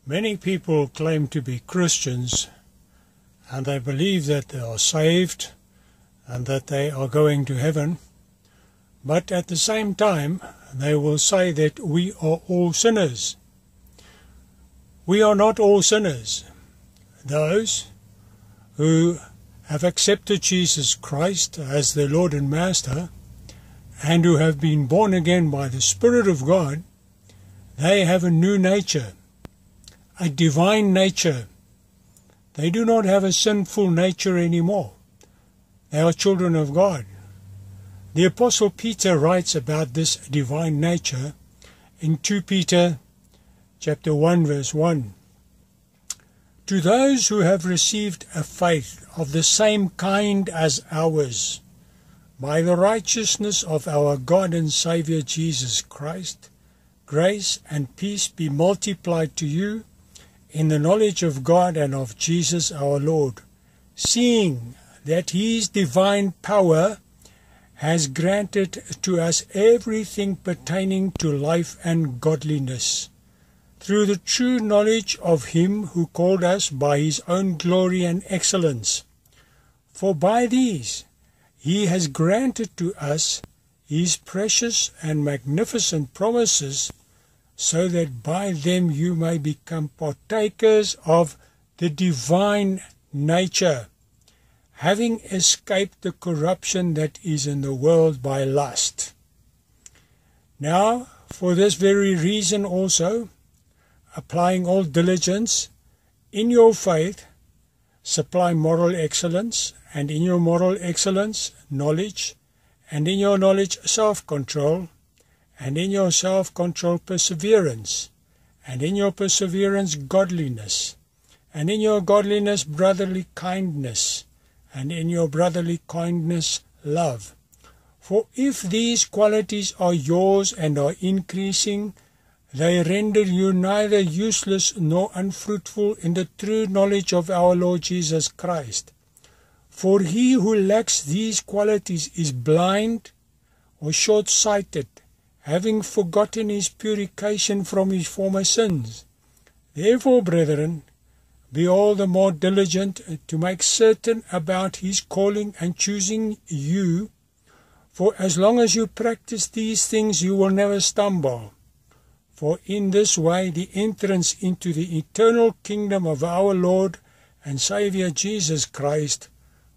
Many people claim to be Christians, and they believe that they are saved and that they are going to heaven, but at the same time they will say that we are all sinners. We are not all sinners. Those who have accepted Jesus Christ as their Lord and Master and who have been born again by the Spirit of God, they have a new nature, a divine nature. They do not have a sinful nature anymore. They are children of God. The Apostle Peter writes about this divine nature in 2 Peter chapter 1 verse 1. To those who have received a faith of the same kind as ours, by the righteousness of our God and Saviour Jesus Christ, grace and peace be multiplied to you in the knowledge of God and of Jesus our Lord, seeing that His divine power has granted to us everything pertaining to life and godliness, through the true knowledge of Him who called us by His own glory and excellence. For by these He has granted to us His precious and magnificent promises, so that by them you may become partakers of the divine nature, having escaped the corruption that is in the world by lust. Now, for this very reason also, applying all diligence, in your faith, supply moral excellence, and in your moral excellence, knowledge, and in your knowledge, self-control, and in your self-control, perseverance, and in your perseverance, godliness, and in your godliness, brotherly kindness, and in your brotherly kindness, love. For if these qualities are yours and are increasing, they render you neither useless nor unfruitful in the true knowledge of our Lord Jesus Christ. For he who lacks these qualities is blind or short-sighted, having forgotten his purification from his former sins. Therefore, brethren, be all the more diligent to make certain about his calling and choosing you, for as long as you practice these things you will never stumble. For in this way the entrance into the eternal kingdom of our Lord and Saviour Jesus Christ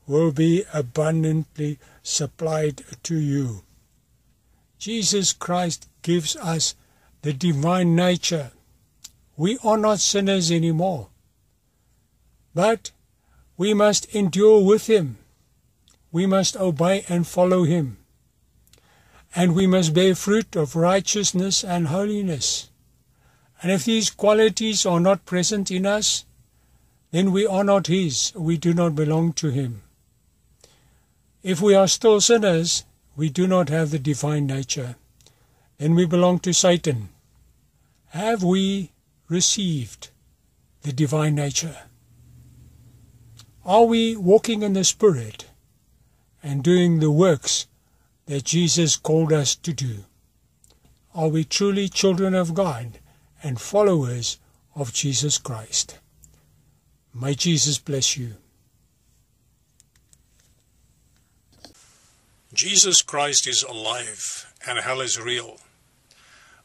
will be abundantly supplied to you. Jesus Christ gives us the divine nature. We are not sinners anymore, but we must endure with Him. We must obey and follow Him. And we must bear fruit of righteousness and holiness. And if these qualities are not present in us, then we are not His. We do not belong to Him. If we are still sinners, we do not have the divine nature. Then we belong to Satan. Have we received the divine nature? Are we walking in the Spirit and doing the works that Jesus called us to do? Are we truly children of God and followers of Jesus Christ? May Jesus bless you. Jesus Christ is alive and hell is real.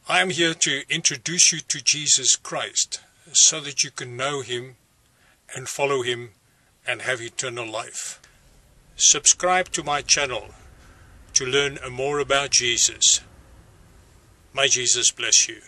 I am here to introduce you to Jesus Christ so that you can know Him and follow Him and have eternal life. Subscribe to my channel to learn more about Jesus. May Jesus bless you.